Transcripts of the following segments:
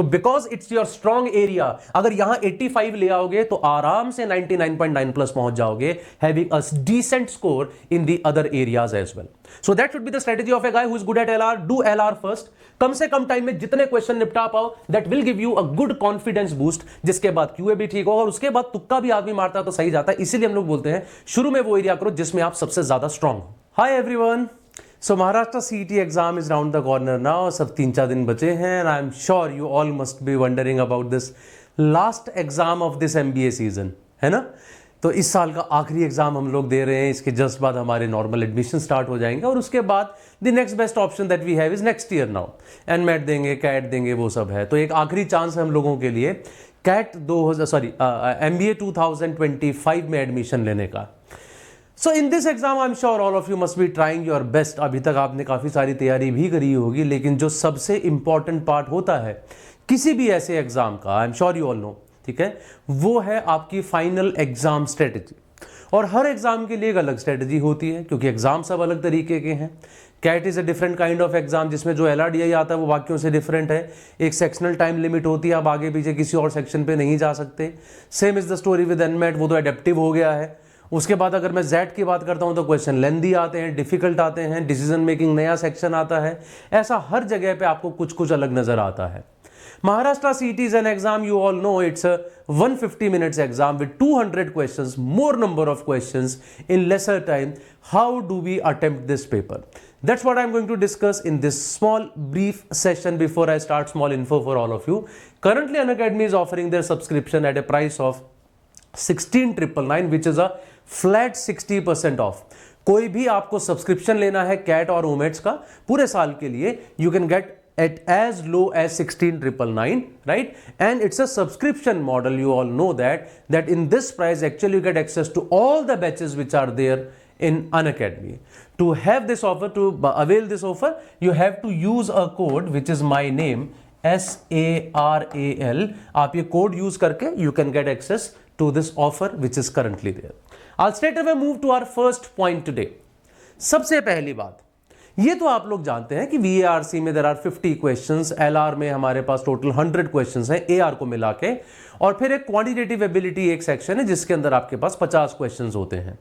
तो because it's your strong area, अगर यहां 85 ले आओगे तो आराम से 99.9 प्लस पहुंच जाओगे, having a decent score in the other areas as well. So that should be the strategy of a guy who is good at LR. Do LR first, कम से कम टाइम में जितने क्वेश्चन निपटा पाओ, that will give you a good confidence boost, जिसके बाद QA भी ठीक होगा और उसके बाद तुक्का भी आदमी मारता है तो सही जाता है. इसीलिए हम लोग बोलते हैं शुरू में वो एरिया करो जिसमें आप सबसे ज्यादा स्ट्रांग हो. Hi everyone, so Maharashtra CET exam is round the corner now. सब 3-4 दिन बचे हैं and I am sure you all must be wondering about this last exam of this MBA season, है ना. तो इस साल का आखिरी एग्जाम हम लोग दे रहे हैं. इसके जस्ट बाद हमारे नॉर्मल एडमिशन स्टार्ट हो जाएंगे और उसके बाद the next best option that we have is next year now. NMAT देंगे, कैट देंगे, वो सब है. तो एक आखिरी चांस है हम लोगों के लिए कैट एमबीए 2025 में एडमिशन लेने का. So in this exam I am sure all of you must be trying your best. अभी तक आपने काफ़ी सारी तैयारी भी करी होगी, लेकिन जो सबसे इंपॉर्टेंट पार्ट होता है किसी भी ऐसे एग्जाम का, आई am sure you all know, ठीक है, वो है आपकी फाइनल एग्जाम स्ट्रेटजी. और हर एग्जाम के लिए एक अलग स्ट्रेटजी होती है, क्योंकि एग्जाम सब अलग तरीके के हैं. CAT is a different kind of exam, जिसमें जो एलआरडीआई आता है वो बाकियों से डिफरेंट है. एक सेक्शनल टाइम लिमिट होती है, आप आगे पीछे किसी और सेक्शन पे नहीं जा सकते. Same is the story with NMAT, वो तो एडेप्टिव हो गया है. उसके बाद अगर मैं जेड की बात करता हूं तो क्वेश्चन लेंदी आते हैं, डिफिकल्ट आते हैं, डिसीजन मेकिंग नया सेक्शन आता है. ऐसा हर जगह पे आपको कुछ कुछ अलग नजर आता है. Maharashtra CET is an exam, you all know it's a 150 minutes exam with 200 questions, more number of questions in lesser time. How do we attempt this paper? That's what I'm going to discuss in this small brief session before I start small info for all of you. Currently Unacademy is offering their subscription at a price of 16,999 which is a flat 60% off. कोई भी आपको subscription लेना है cat और ओमेट्स का पूरे साल के लिए, you can get at as low as 16,999, right? And it's a subscription model. You all know that in this price actually you get access to all the batches which are there in Unacademy. To have this offer, to avail this offer, you have to use a code which is my name, SARAL. आप ये code use करके you can get access to this offer which is currently there. I'll straight away move to our first point today. सबसे पहली बात, ये तो आप लोग जानते हैं कि VARC में देयर आर 50 क्वेश्चंस, LR में हमारे पास टोटल 100 क्वेश्चंस हैं AR को मिला के, और फिर एक क्वांटिटेटिव एबिलिटी एक सेक्शन है जिसके अंदर आपके पास 50 क्वेश्चंस होते हैं.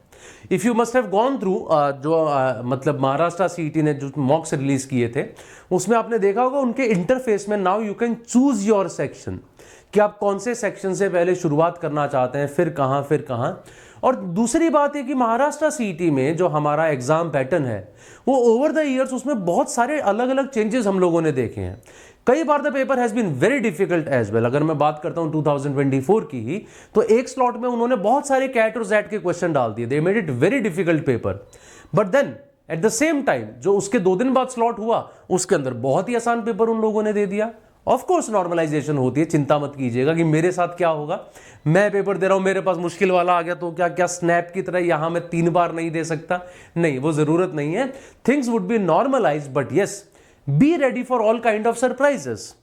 If you must have gone through मतलब महाराष्ट्र सीईटी ने जो मॉक्स रिलीज किए थे उसमें आपने देखा होगा उनके इंटरफेस में now you can choose your section, कि आप कौन से सेक्शन से पहले शुरुआत करना चाहते हैं, फिर कहां. और दूसरी बात है कि महाराष्ट्र सीईटी में जो हमारा एग्जाम पैटर्न है वो ओवर द ईयर्स उसमें बहुत सारे अलग अलग चेंजेस हम लोगों ने देखे हैं. कई बार the paper has been very difficult as well. अगर मैं बात करता हूं 2024 की ही, तो एक स्लॉट में उन्होंने बहुत सारे कैट और जेड के क्वेश्चन डाल दिए. They made it very difficult paper. But then at the same time जो उसके 2 दिन बाद स्लॉट हुआ उसके अंदर बहुत ही आसान पेपर उन लोगों ने दे दिया. ऑफ कोर्स नॉर्मलाइजेशन होती है, चिंता मत कीजिएगा कि मेरे साथ क्या होगा, मैं पेपर दे रहा हूं मेरे पास मुश्किल वाला आ गया तो क्या स्नैप की तरह यहां मैं 3 बार नहीं दे सकता. नहीं, वो जरूरत नहीं है. Things would be normalize, but yes, be ready for all kind of surprises.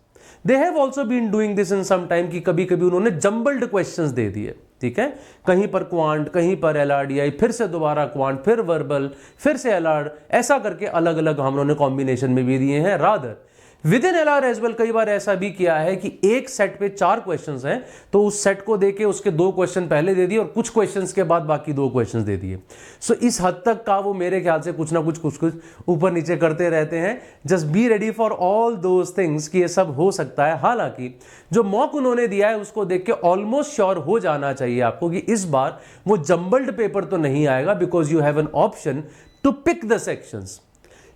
They have also been doing this in some time, कि कभी कभी उन्होंने जंबल्ड क्वेश्चंस दे दिए, ठीक है, कहीं पर क्वांट, कहीं पर एलआरडीआई, फिर से दोबारा क्वांट, फिर वर्बल, फिर से एलआर, ऐसा करके अलग अलग हम लोगों ने कॉम्बिनेशन में भी दिए हैं. Rather within LR as well कई बार ऐसा भी किया है कि एक सेट पे 4 क्वेश्चंस हैं तो उस सेट को देके उसके 2 क्वेश्चन पहले दे दिए और कुछ क्वेश्चंस के बाद बाकी 2 क्वेश्चंस दे दिए. सो इस हद तक का वो मेरे ख्याल से कुछ ना कुछ ऊपर नीचे करते रहते हैं. Just be ready for all those things कि ये सब हो सकता है. हालांकि जो मॉक उन्होंने दिया है उसको देख के ऑलमोस्ट श्योर हो जाना चाहिए आपको कि इस बार वो जंबल्ड पेपर तो नहीं आएगा, because you have an option to pick the sections.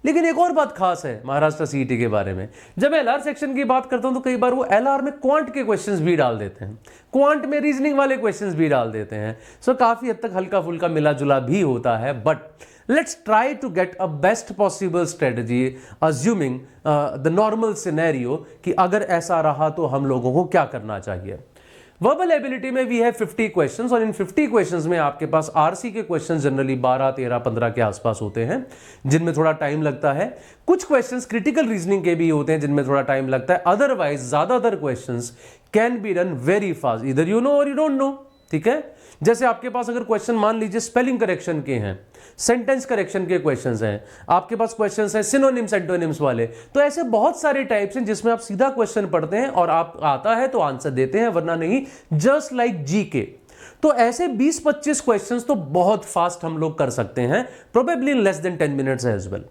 लेकिन एक और बात खास है महाराष्ट्र सीईटी के बारे में, जब मैं एलआर सेक्शन की बात करता हूं तो कई बार वो एलआर में क्वांट के क्वेश्चंस भी डाल देते हैं, क्वांट में रीजनिंग वाले क्वेश्चंस भी डाल देते हैं. सो काफी हद तक हल्का फुल्का मिला जुला भी होता है. But let's try to get a best possible strategy assuming the normal scenario, कि अगर ऐसा रहा तो हम लोगों को क्या करना चाहिए. वर्बल एबिलिटी में वी हैव 50 क्वेश्चंस, और इन 50 क्वेश्चंस में आपके पास आरसी के क्वेश्चंस जनरली 12, 13, 15 के आसपास होते हैं जिनमें थोड़ा टाइम लगता है. कुछ क्वेश्चंस क्रिटिकल रीजनिंग के भी होते हैं जिनमें थोड़ा टाइम लगता है. अदरवाइज ज्यादातर questions can be done very fast, इधर यू नो और यू डोंट नो. ठीक है। जैसे आपके पास अगर क्वेश्चन मान लीजिए स्पेलिंग करेक्शन के हैं, सेंटेंस करेक्शन के क्वेश्चंस हैं, आपके पास क्वेश्चंस हैं सिनोनिम्स एंटोनिम्स वाले, तो ऐसे बहुत सारे टाइप्स हैं जिसमें आप सीधा क्वेश्चन पढ़ते हैं और आप आता है तो आंसर देते हैं, वरना नहीं, जस्ट लाइक जीके। तो ऐसे 20-25 क्वेश्चंस तो बहुत फास्ट हम लोग कर सकते हैं, probably in less than 10 minutes as well.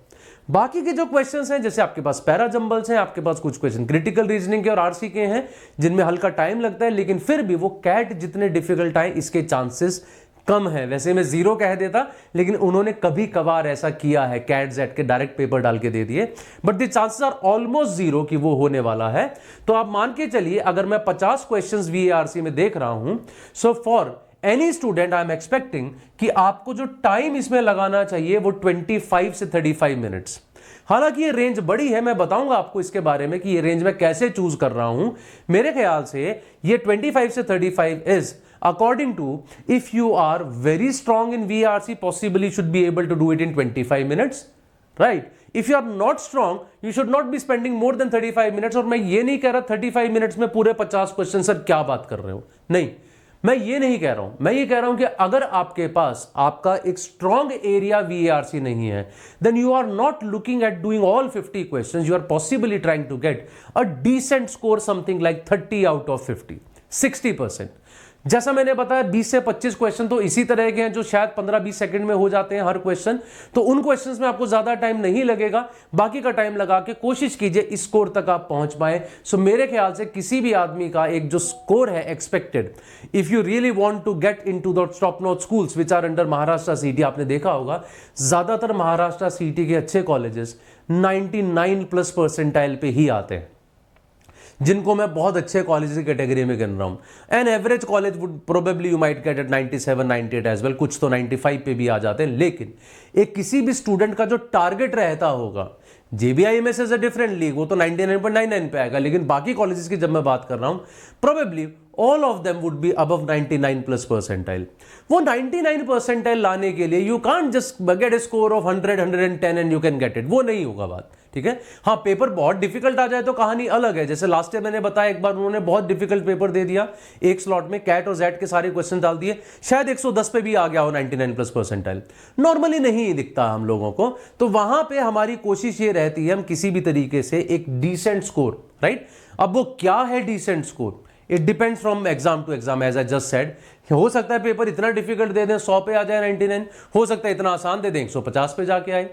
बाकी के जो क्वेश्चंस हैं, जैसे आपके पास पैरा जंबल्स हैं, आपके पास कुछ क्वेश्चन क्रिटिकल रीजनिंग के और आरसी के हैं जिनमें हल्का टाइम लगता है, लेकिन फिर भी वो कैट जितने डिफिकल्ट आए इसके चांसेस कम है। वैसे मैं 0 कह देता, लेकिन उन्होंने कभी कभार ऐसा किया है, कैट जेट के डायरेक्ट पेपर डाल के दे दिए, but the chances are almost 0 कि वो होने वाला है। तो आप मान के चलिए अगर मैं 50 क्वेश्चंस वीएआरसी में देख रहा हूं, so for any student I am expecting कि आपको जो टाइम इसमें लगाना चाहिए वो 25 से 35 मिनट्स। हालांकि ये रेंज बड़ी है, मैं बताऊंगा आपको इसके बारे में कि ये रेंज मैं कैसे चूज कर रहा हूं। मेरे ख्याल से ये 25 से 35 is according to if you are very strong in VRC, possibly you should be able to do it in 25 minutes, right? If you are not strong, you should not be spending more than 35 minutes। और मैं ये नहीं कह रहा 35 minutes में पूरे 50 question, sir क्या बात कर रहे हो, नहीं, मैं ये नहीं कह रहा हूं। मैं ये कह रहा हूं कि अगर आपके पास आपका एक स्ट्रॉन्ग एरिया वीआरसी नहीं है, then you are not looking at doing all 50 questions, you are possibly trying to get a decent score, something like 30 out of 50, 60%। जैसा मैंने बताया 20 से 25 क्वेश्चन तो इसी तरह के हैं जो शायद 15-20 सेकंड में हो जाते हैं हर क्वेश्चन, तो उन क्वेश्चंस में आपको ज्यादा टाइम नहीं लगेगा। बाकी का टाइम लगा के कोशिश कीजिए इस स्कोर तक आप पहुंच पाए। सो मेरे ख्याल से किसी भी आदमी का एक जो स्कोर है expected, if you really want to get into the top notch schools which are under Maharashtra CET, आपने देखा होगा ज्यादातर महाराष्ट्र सीटी के अच्छे कॉलेजेस 99+ परसेंटाइल पे ही आते हैं, जिनको मैं बहुत अच्छे कॉलेज की कैटेगरी में गिन रहा हूं। An average college would probably you might get at 97, 98 as well, कुछ तो 95 पे भी आ जाते हैं। लेकिन एक किसी भी स्टूडेंट का जो टारगेट रहता होगा, JBIMS is a different league, वो तो 99.99 पे आएगा, लेकिन बाकी कॉलेजेस की जब मैं बात कर रहा हूं, probably all of them would be above 99+ percentile। वो 99 परसेंटाइल लाने के लिए you can't just get a score of 100, 110 and you can get it, वो नहीं होगा बात, ठीक है। हाँ, पेपर बहुत डिफिकल्ट आ जाए तो कहानी अलग है। जैसे लास्ट ईयर मैंने बताया, एक बार उन्होंने बहुत डिफिकल्ट पेपर दे दिया, एक स्लॉट में कैट और जेट के सारे क्वेश्चन डाल दिए, शायद 110 पे भी आ गया हो 99+ परसेंटाइल, नॉर्मली नहीं दिखता हम लोगों को। तो वहां पे हमारी कोशिश ये रहती है हम किसी भी तरीके से एक डिसेंट स्कोर, राइट। अब वो क्या है decent score, it depends from exam to exam, as I just said. हो सकता है पेपर इतना डिफिकल्ट दे दें 100 पे आ जाए 99, हो सकता है इतना आसान दे दें 150 पे जाके आए,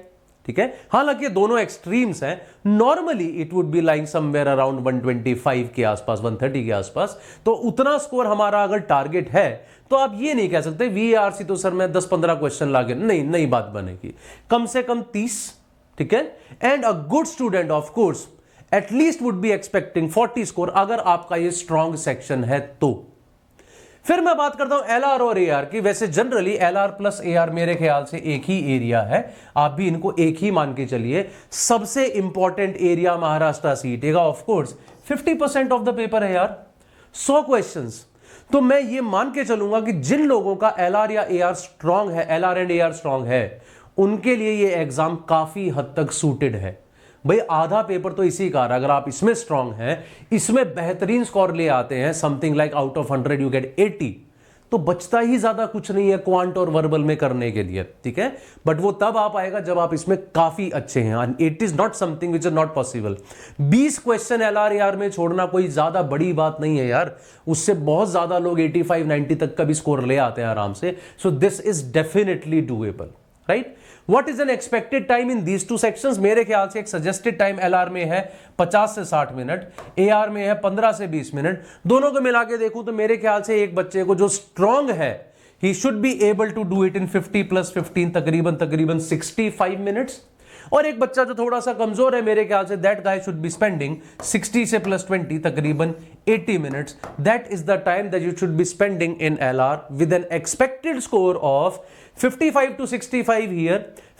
ठीक है। हालांकि ये दोनों एक्सट्रीम्स हैं, normally it would be lying somewhere around 125 के आसपास, 130 के आसपास। तो उतना स्कोर हमारा अगर टारगेट है तो आप ये नहीं कह सकते वीआरसी तो सर मैं 10-15 क्वेश्चन लाके, नहीं बात बनेगी, कम से कम 30, ठीक है। And a good student of course at least would be expecting 40 score, अगर आपका ये स्ट्रॉन्ग सेक्शन है तो। फिर मैं बात करता हूं एलआर और एआर की। वैसे जनरली एलआर प्लस एआर मेरे ख्याल से एक ही एरिया है, आप भी इनको एक ही मान के चलिए। सबसे इंपॉर्टेंट एरिया महाराष्ट्र सीटी का of course 50% of the paper है यार, 100 क्वेश्चंस। तो मैं ये मान के चलूंगा कि जिन लोगों का एलआर या एआर स्ट्रॉन्ग है, एलआर एंड एआर स्ट्रॉन्ग है, उनके लिए ये एग्जाम काफी हद तक सूटेड है। भाई आधा पेपर तो इसी का, अगर आप इसमें स्ट्रांग हैं, इसमें बेहतरीन स्कोर ले आते हैं, something like out of 100 you get 80, तो बचता ही ज्यादा कुछ नहीं है क्वांट और वर्बल में करने के लिए, ठीक है। बट वो तब आ पाएगा जब आप इसमें काफी अच्छे हैं। It is not something which is not possible. 20 question LR में छोड़ना कोई ज्यादा बड़ी बात नहीं है यार, उससे बहुत ज्यादा लोग 85-90 तक का भी स्कोर ले आते हैं आराम से। सो this is definitely doable, right. What is an expected time in these two sections? मेरे ख्याल से एक सजेस्टेड टाइम एलआर में है 50 से 60 मिनट, एआर में है 15 से 20 मिनट। दोनों को मिला के देखूं तो मेरे ख्याल से एक बच्चे को जो स्ट्रॉन्ग है, he should be able to do it in 50+15, तकरीबन 65 मिनट्स। और एक बच्चा जो थोड़ा सा कमजोर है, मेरे ख्याल say that guy should be spending 60 से +20, तकरीबन 80 minutes. That is the time that you should be spending in LR with N expected score of 55 to 65 here,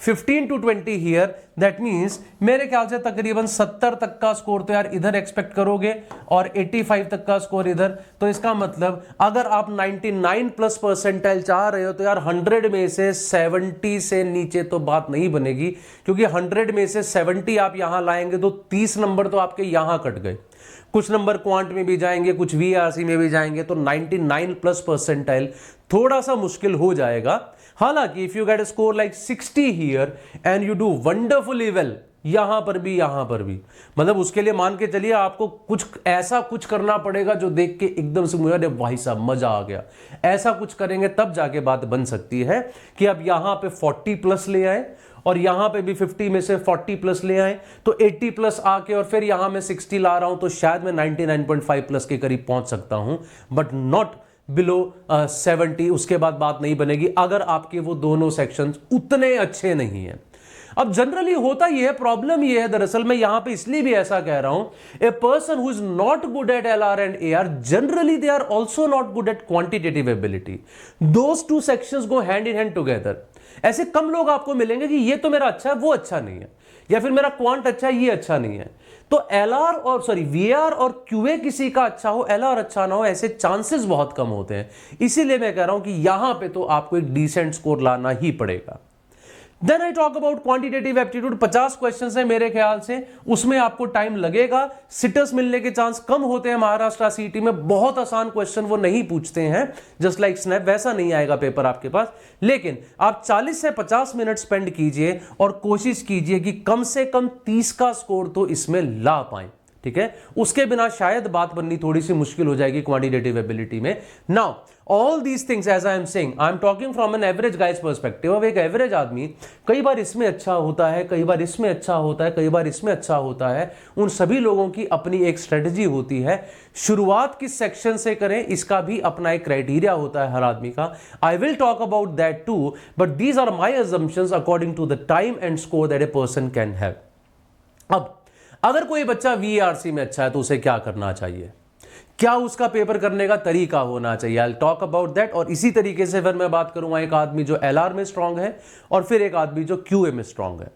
15 to 20 here। That means मेरे ख्याल से तकरीबन 70 तक का स्कोर तो यार इधर एक्सपेक्ट करोगे और 85 तक का स्कोर इधर। तो इसका मतलब अगर आप 99+ परसेंटाइल चाह रहे हो तो यार 100 में से 70 से नीचे तो बात नहीं बनेगी, क्योंकि 100 में से 70 आप यहां लाएंगे तो 30 नंबर तो आपके यहां कट गए। कुछ नंबर क्वांट में भी जाएंगे, कुछ वीआरसी में भी जाएंगे, तो 99 प्लस परसेंटाइल थोड़ा सा मुश्किल हो जाएगा। हालांकि if you get a score like 60 here and you do wonderfully well, यहां पर भी, मतलब उसके लिए मान के चलिए आपको कुछ ऐसा कुछ करना पड़ेगा जो देख के एकदम से मुझे अरे भाई साहब मजा आ गया, ऐसा कुछ करेंगे तब जाके बात बन सकती है कि अब यहां पे 40 प्लस ले आए और यहां पे भी 50 में से 40 प्लस ले आए, तो 80 प्लस आके और फिर यहां मैं 60 ला रहा हूं, तो शायद मैं 99.5 प्लस के करीब पहुंच सकता हूं, बट नॉट बिलो 70। उसके बाद बात नहीं बनेगी अगर आपके वो दोनों सेक्शंस उतने अच्छे नहीं हैं। अब जनरली होता ही है, प्रॉब्लम ये है, दरअसल मैं यहां पे इसलिए भी ऐसा कह रहा हूं, a person who is not good at LR and AR generally they are also not good at quantitative ability. Those two sections go hand in hand together. ऐसे कम लोग आपको मिलेंगे कि ये तो मेरा अच्छा है वो अच्छा नहीं है, या फिर मेरा क्वांट अच्छा है ये अच्छा नहीं है। तो एलआर और वीआर और क्यूए किसी का अच्छा हो, एलआर अच्छा ना हो, ऐसे चांसेस बहुत कम होते हैं। इसीलिए मैं कह रहा हूं कि यहां पे तो आपको एक डिसेंट स्कोर लाना ही पड़ेगा। Then I talk about quantitative aptitude. 50 questions है मेरे ख्याल से, उसमें आपको टाइम लगेगा। सिटर्स मिलने के चांस कम होते हैं महाराष्ट्र सीटी में, बहुत आसान क्वेश्चन वो नहीं पूछते हैं, जस्ट लाइक स्नैप वैसा नहीं आएगा पेपर आपके पास। लेकिन आप 40 से 50 मिनट स्पेंड कीजिए और कोशिश कीजिए कि कम से कम 30 का स्कोर तो इसमें ला पाएं, ठीक है। उसके बिना शायद बात बननी थोड़ी सी मुश्किल हो जाएगी क्वांटिटेटिव एबिलिटी में। Now all these things as I am saying, I am talking from an average guy's perspective. अब एक एवरेज आदमी कई बार इसमें अच्छा होता है, कई बार इसमें अच्छा होता है, कई बार इसमें अच्छा होता है। उन सभी लोगों की अपनी एक स्ट्रेटजी होती है। शुरुआत किस सेक्शन से करें इसका भी अपना एक क्राइटेरिया होता है हर आदमी का। I will talk about that too, but these are my assumptions according to the time and score that a person can have. अब अगर कोई बच्चा वीआरसी में अच्छा है तो उसे क्या करना चाहिए, क्या उसका पेपर करने का तरीका होना चाहिए, आई टॉक अबाउट दैट। और इसी तरीके से फिर मैं बात करूंगा एक आदमी जो एलआर में स्ट्रांग है और फिर एक आदमी जो क्यूए में स्ट्रांग है।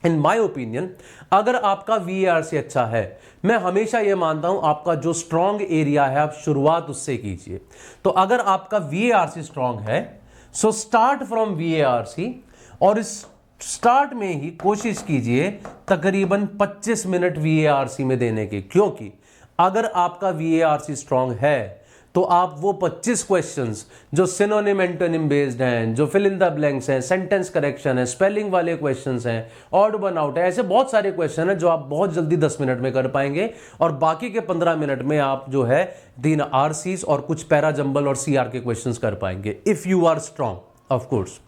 इन माय ओपिनियन अगर आपका वीआरसी अच्छा है, मैं हमेशा यह मानता हूं आपका जो स्ट्रांग एरिया है आप शुरुआत उससे कीजिए। तो अगर आपका वीआरसी स्ट्रांग है सो स्टार्ट फ्रॉम वीआरसी, और इस स्टार्ट में ही कोशिश कीजिए तकरीबन 25 मिनट वीएआरसी में देने की, क्योंकि अगर आपका वीएआरसी स्ट्रांग है तो आप वो 25 क्वेश्चंस जो सिनोनिम एंटोनिम बेस्ड हैं, जो फिल इन द ब्लैंक्स हैं, सेंटेंस करेक्शन है, स्पेलिंग वाले क्वेश्चंस हैं, ऑड वन आउट है, ऐसे बहुत सारे क्वेश्चन हैं जो आप बहुत जल्दी 10 मिनट में कर पाएंगे, और बाकी के 15 मिनट में आप जो है 3 आरसीज और कुछ पैरा जंबल और सीआर के क्वेश्चंस कर पाएंगे if you are strong of course.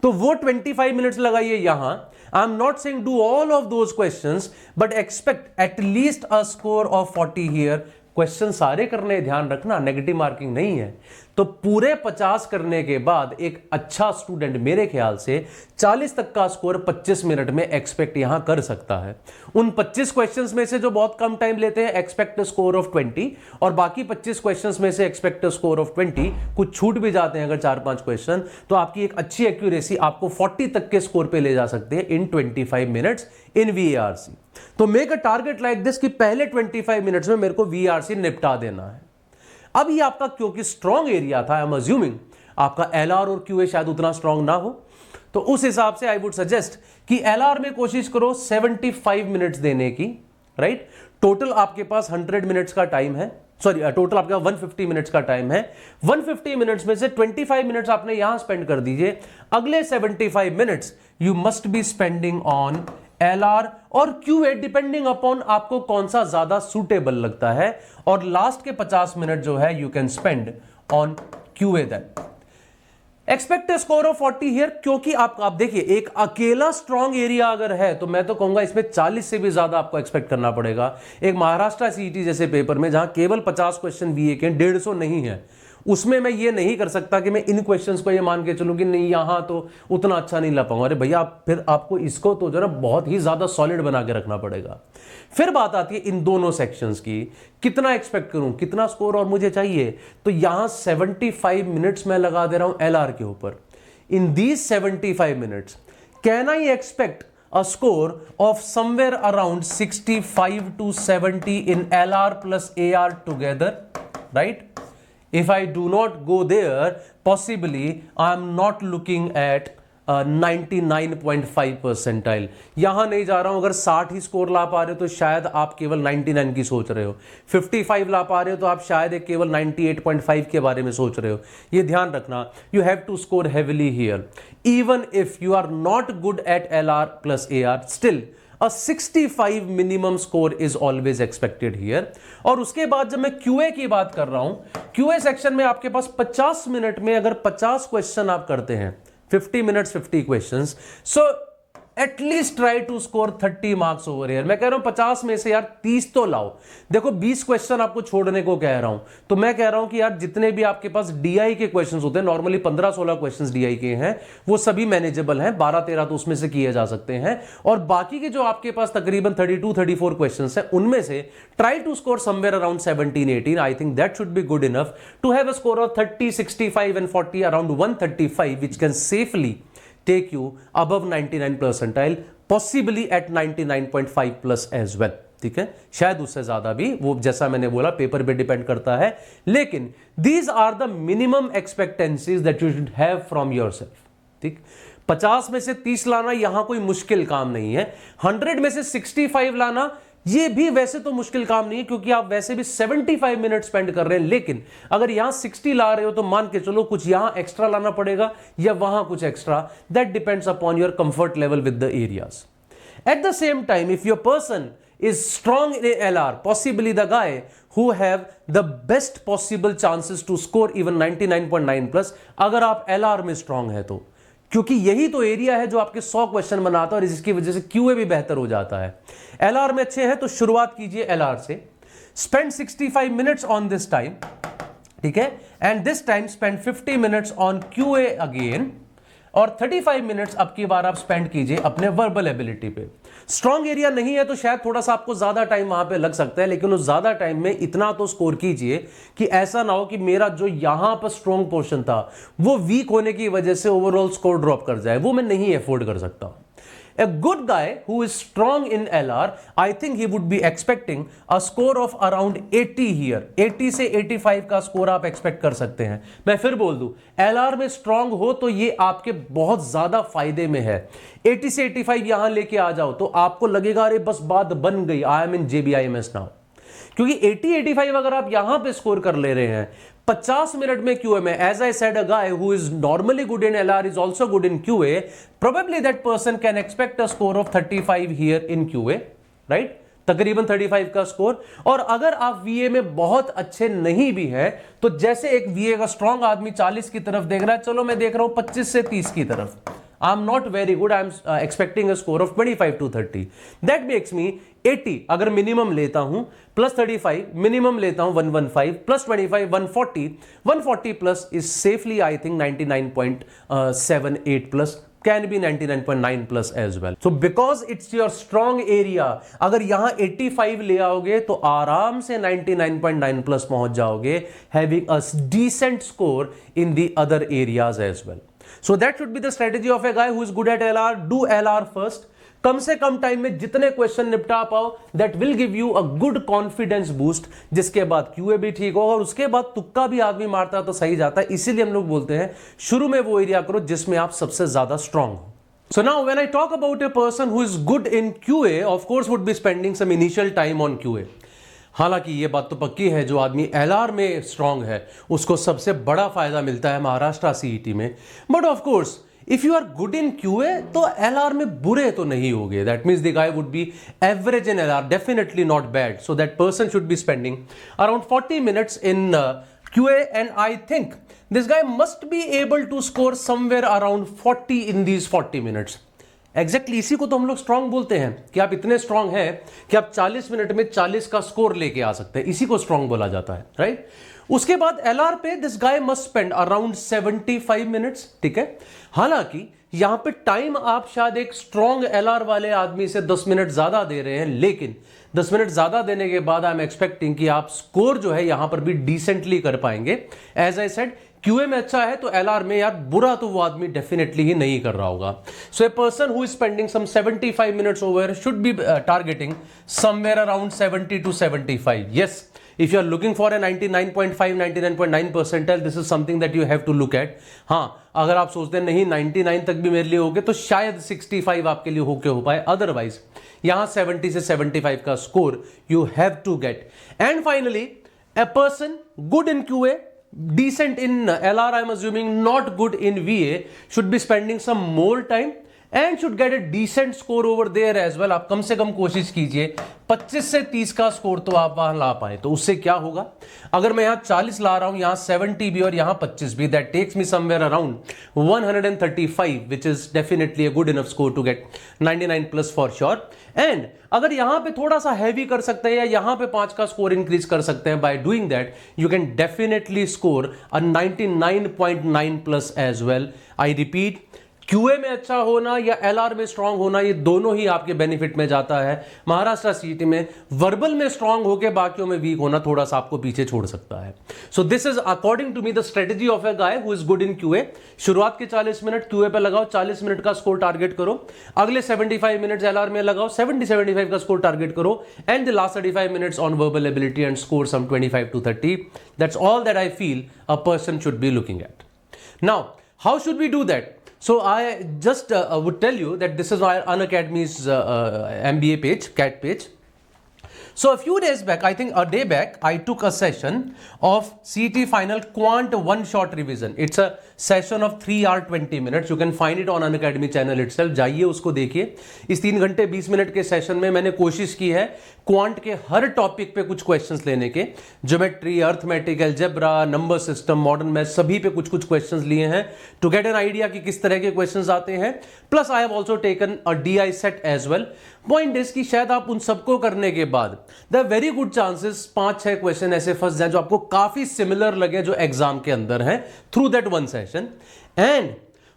तो वो 25 मिनट्स लगाइए यहां। I am not saying do all of those questions, but expect at least a score of 40 here. Question सारे करने, ध्यान रखना नेगेटिव मार्किंग नहीं है। तो पूरे 50 करने के बाद एक अच्छा स्टूडेंट मेरे ख्याल से 40 तक का स्कोर 25 मिनट में एक्सपेक्ट यहां कर सकता है। उन 25 क्वेश्चंस में से जो बहुत कम टाइम लेते हैं एक्सपेक्ट स्कोर ऑफ 20, और बाकी 25 क्वेश्चंस में से एक्सपेक्ट स्कोर ऑफ 20। कुछ छूट भी जाते हैं अगर 4-5 क्वेश्चन, तो आपकी एक अच्छी एक्यूरेसी आपको 40 तक के स्कोर पे ले जा सकते हैं इन 25 मिनट्स इन वीआरसी। तो make a target like this कि पहले 25 मिनट्स में मेरे को वीआरसी निपटा देना है। अब ये आपका क्योंकि स्ट्रॉन्ग एरिया था, आई एम अज्यूमिंग आपका एलआर और क्यूए शायद उतना स्ट्रॉन्ग ना हो, तो उस हिसाब से आई वुड सजेस्ट कि एलआर में कोशिश करो 75 मिनट्स देने की, राइट। टोटल आपके पास 100 मिनट्स का टाइम है, सॉरी टोटल आपका 150 मिनट्स का टाइम है। 150 मिनट्स में से 25 मिनट्स आपने यहां स्पेंड कर दीजिए। अगले 75 minutes you must be spending on LR और क्यूए, डिपेंडिंग अपॉन आपको कौन सा ज्यादा सूटेबल लगता है, और लास्ट के 50 मिनट जो है you can spend on QA. That expect a score of 40 here, क्योंकि आप देखिए एक अकेला स्ट्रॉन्ग एरिया अगर है तो मैं तो कहूंगा इसमें 40 से भी ज्यादा आपको एक्सपेक्ट करना पड़ेगा। एक महाराष्ट्र सीईटी जैसे पेपर में जहां केवल 50 क्वेश्चन बीए के 150 नहीं है, उसमें मैं ये नहीं कर सकता कि मैं इन क्वेश्चंस को ये मान के चलूं कि नहीं यहां तो उतना अच्छा नहीं ला पाऊंगा। अरे भैया फिर आपको इसको तो जो ना बहुत ही ज्यादा सॉलिड बना के रखना पड़ेगा। फिर बात आती है इन दोनों सेक्शंस की, कितना एक्सपेक्ट करूं, कितना स्कोर और मुझे चाहिए। तो यहां 75 मिनट्स मैं लगा दे रहा हूं एलआर के ऊपर। In these 75 minutes can I expect a score of somewhere around 65 to 70 in LR plus AR together, right? If I do not go there, possibly I am not looking at 99.5 percentile. यहां नहीं जा रहा हूं, अगर 60 ही score ला पा रहे हो तो शायद आप केवल 99 की सोच रहे हो, 55 ला पा रहे हो तो आप शायद एक केवल 98.5 के बारे में सोच रहे हो। ये ध्यान रखना, you have to score heavily here. Even if you are not good at LR plus AR, still a 65 minimum score is always expected here. और उसके बाद जब मैं QA की बात कर रहा हूं, QA सेक्शन में आपके पास 50 मिनट में अगर 50 क्वेश्चन आप करते हैं, 50 minutes 50 questions, so at least try to score 30 marks over here. मैं कह रहा हूं 50 में से यार 30 तो लाओ। देखो 20 क्वेश्चन आपको छोड़ने को कह रहा हूं, तो मैं कह रहा हूं कि यार जितने भी आपके पास DI के क्वेश्चंस होते हैं, नॉर्मली 15-16 क्वेश्चंस DI के हैं, वो सभी मैनेजेबल हैं, 12-13 तो उसमें से किए जा सकते हैं। और बाकी के जो आपके पास तकरीबन 32-34 क्वेश्चंस हैं, उनमें से try to score somewhere around 17-18। I think that should be good enough to have a score of 30, 65 and 40, around 135, which can safely take you above 99 percentile, possibly at 99.5 plus as well। ठीक है, शायद उससे ज्यादा भी, वो जैसा मैंने बोला पेपर पे डिपेंड करता है, लेकिन these are the minimum expectancies that you should have from yourself। ठीक, 50 में से 30 लाना यहां कोई मुश्किल काम नहीं है। 100 में से 65 लाना ये भी वैसे तो मुश्किल काम नहीं है, क्योंकि आप वैसे भी 75 मिनट स्पेंड कर रहे हैं। लेकिन अगर यहां 60 ला रहे हो तो मान के चलो कुछ यहां एक्स्ट्रा लाना पड़ेगा या वहां कुछ extra, that depends upon your comfort level with the areas. Eight the same time, if your person is strong in LR, possibly the guy who have the best possible chances to score even 99.9 plus, अगर आप LR में strong है तो, क्योंकि यही तो area है जो आपके 100 क्वेश्चन बनाता है और इसकी वजह से QA भी बेहतर हो जाता है। LR में अच्छे हैं तो शुरुआत कीजिए LR से, spend 65 minutes on this time, ठीक है, and this time spend 50 minutes on QA again, और 35 मिनट्स अब की बार आप स्पेंड कीजिए अपने वर्बल एबिलिटी पे। स्ट्रॉन्ग एरिया नहीं है तो शायद थोड़ा सा आपको ज्यादा टाइम वहां पे लग सकता है, लेकिन उस ज्यादा टाइम में इतना तो स्कोर कीजिए कि ऐसा ना हो कि मेरा जो यहां पर स्ट्रॉन्ग पोर्शन था वो वीक होने की वजह से ओवरऑल स्कोर ड्रॉप कर जाए, वो मैं नहीं अफोर्ड कर सकता। A good guy who is strong in LR, I think he would be expecting a score of around 80 here। 80 से 85 का स्कोर आप एक्सपेक्ट कर सकते हैं। मैं फिर बोल दूं, LR में स्ट्रांग हो तो ये आपके बहुत ज्यादा फायदे में है। 80 से 85 यहां लेके आ जाओ तो आपको लगेगा अरे बस बात बन गई, I am in JBIMS now. क्योंकि 80-85 अगर आप यहां पे स्कोर कर ले रहे हैं 50 मिनट में QA में, as I said, a guy who is normally good in LR is also good in QA, probably that person can expect a score of 35 here in QA, right, तकरीबन 35 का score. और अगर आप VA में बहुत अच्छे नहीं भी हैं तो जैसे एक VA का स्ट्रॉन्ग आदमी 40 की तरफ देख रहा है, चलो मैं देख रहा हूं 25 से 30 की तरफ। I am not very good, I am expecting a score of 25 to 30, that makes me 80 अगर मिनिमम लेता हूं प्लस 35 मिनिमम लेता हूं 115 plus 25 140 plus is safely I think 99.78 plus, can be 99.9 plus as well। So because it's your strong area, अगर यहां 85 ले आओगे तो आराम से 99.9 plus पहुंच जाओगे, having a decent score in the other areas as well। So that should be the strategy of a guy who is good at LR। Do LR first, कम से कम टाइम में जितने क्वेश्चन निपटा पाओ, that will give you a good confidence boost, जिसके बाद QA भी ठीक हो और उसके बाद तुक्का भी आदमी मारता है तो सही जाता है। इसीलिए हम लोग बोलते हैं शुरू में वो एरिया करो जिसमें आप सबसे ज्यादा स्ट्रांग हो। So now when I talk about a person who is good in QA, of course would be spending some initial time on QA। हालांकि ये बात तो पक्की है, जो आदमी LR में स्ट्रांग है उसको सबसे बड़ा फायदा मिलता है महाराष्ट्र CET में। But of course if you are good in QA तो LR में बुरे तो नहीं होगे, that means the guy would be average in LR, definitely not bad. So that person should be spending around 40 minutes in QA, and I think this guy must be able to score somewhere around 40 in these 40 minutes. Exactly इसी को तो हम लोग strong बोलते हैं कि आप इतने स्ट्रांग हैं कि आप 40 मिनट में 40 का स्कोर लेके आ सकते हैं, इसी को स्ट्रांग बोला जाता है, राइट। उसके बाद LR पे this guy must spend around 75 minutes, ठीक है। हालांकि यहां पे टाइम आप शायद एक स्ट्रांग LR वाले आदमी से 10 मिनट ज्यादा दे रहे हैं, लेकिन 10 मिनट ज्यादा देने के बाद आई एम एक्सपेक्टिंग कि आप स्कोर जो है यहां पर भी डिसेंटली कर पाएंगे। एज आई सेड, QA में अच्छा है तो LR में यार बुरा तो वो आदमी डेफिनेटली ही नहीं कर रहा होगा। So a person who is spending some 75 minutes over should be targeting somewhere around 70 to 75। Yes, If you are looking for a 99.5, 99.9 percentile, this is something that you have to look at. हाँ, अगर आप सोचते हैं नहीं 99 तक भी मेरे लिए हो गए तो शायद 65 आपके लिए हो पाए, अदरवाइज यहां 70 से 75 का score you have to get. And finally, a person good in QA, decent in LR, I'm assuming, not good in VA, should be spending some more time and should get a decent score over there as well. आप कम से कम कोशिश कीजिए 25 से 30 का score तो आप वहां ला पाए. तो उससे क्या होगा, अगर मैं यहां 40 ला रहा हूं, यहां 70 भी और यहां 25 भी, that takes me somewhere around 135, which is definitely a good enough score to get 99 plus for sure. And अगर यहां पे थोड़ा सा हैवी कर सकते हैं या यहां पे 5 का स्कोर इंक्रीज कर सकते हैं, by doing that you can definitely score a 99.9 plus as well. I repeat, QA में अच्छा होना या LR में स्ट्रांग होना, ये दोनों ही आपके बेनिफिट में जाता है. महाराष्ट्र सीटी में वर्बल में स्ट्रांग होकर बाकियों में वीक होना थोड़ा सा आपको पीछे छोड़ सकता है. So this is according to me the strategy of a guy who is good in QA. शुरुआत के 40 मिनट QA पे लगाओ, 40 मिनट का स्कोर टारगेट करो. अगले 75 मिनट्स LR में लगाओ, 70-75 का स्कोर टारगेट करो. And the last 35 minutes on verbal ability and score some 25 to 30. That's all that I feel a person should be looking at. Now how should we do that? So I just would tell you that this is our Unacademy's MBA page, CAT page. So a few days back, I think a day back, I took a session of CET Final Quant One Shot Revision. It's a session of 3 hours 20 minutes. You can find it on Unacademy channel itself. जाइए उसको देखिए. इस 3 घंटे 20 minute के session में मैंने कोशिश की है क्वांट के हर टॉपिक पे कुछ क्वेश्चंस लेने के. Geometry, arithmetic, algebra, number system, modern math, सभी पे कुछ कुछ क्वेश्चंस लिए हैं टू गेट एन आइडिया कि किस तरह के क्वेश्चंस आते हैं. Plus I have also taken a DI set as well. Point is कि शायद आप उन सबको करने के बाद the very good chances 5-6 question ऐसे फंस जाए जो आपको काफी सिमिलर लगे जो एग्जाम के अंदर है through that one session. And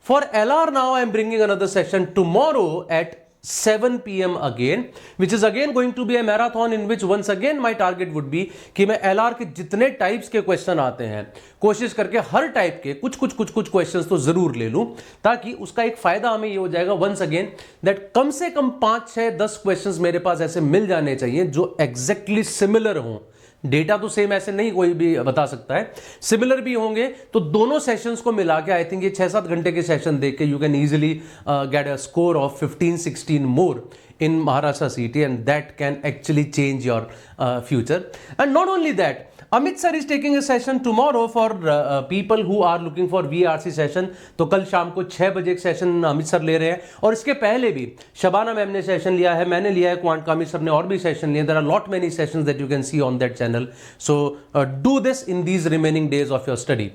for LR now I am bringing another session tomorrow at 7 PM again, which is again going to be a marathon in which once again my target would be कि मैं LR के जितने types के question आते हैं कोशिश करके हर type के कुछ क्वेश्चंस तो जरूर ले लूं, ताकि उसका एक फायदा हमें ये हो जाएगा वंस अगेन दैट कम से कम 5-6-10 क्वेश्चंस मेरे पास ऐसे मिल जाने चाहिए जो एग्जैक्टली सिमिलर हों. डेटा तो सेम ऐसे नहीं कोई भी बता सकता है, सिमिलर भी होंगे. तो दोनों सेशंस को मिला के आई थिंक ये 6-7 घंटे के सेशन देख के you can easily get a score of 15-16 more in Maharashtra CET, and that can actually change your future. And not only that, Amit sir is taking a session tomorrow for people who are looking for VRC session. तो कल शाम को 6 बजे एक session Amit sir ले रहे हैं, और इसके पहले भी शबाना मैम ने सेशन लिया है, मैंने लिया है, क्वांट का अमित सर ने और भी सेशन लिए. There are lot many sessions that you can see on that channel. So do this in these remaining days of your study.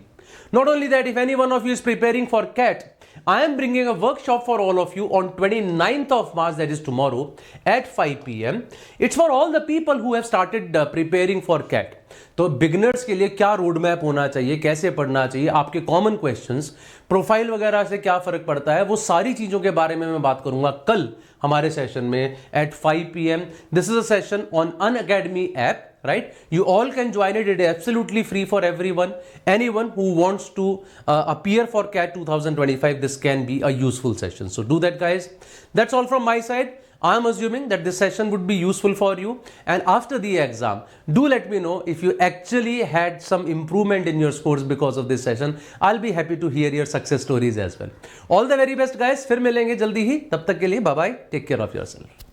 Not only that, if any one of you is preparing for CAT, I am bringing a workshop for all of you on 29th of March, that is tomorrow at 5 PM. It's for all the people who have started preparing for CAT. तो beginners के लिए क्या road map होना चाहिए, कैसे पढ़ना चाहिए, आपके कॉमन क्वेश्चंस, प्रोफाइल वगैरह से क्या फर्क पड़ता है, वो सारी चीजों के बारे में मैं बात करूंगा कल हमारे सेशन में at 5 PM. This is a session on Unacademy app. Right, you all can join it. It is absolutely free for everyone. Anyone who wants to appear for CAT 2025, this can be a useful session. So do that, guys. That's all from my side. I am assuming that this session would be useful for you, and after the exam, do let me know if you actually had some improvement in your scores because of this session. I'll be happy to hear your success stories as well. All the very best, guys. फिर मिलेंगे जल्दी ही. तब तक के लिए bye bye. Take care of yourself.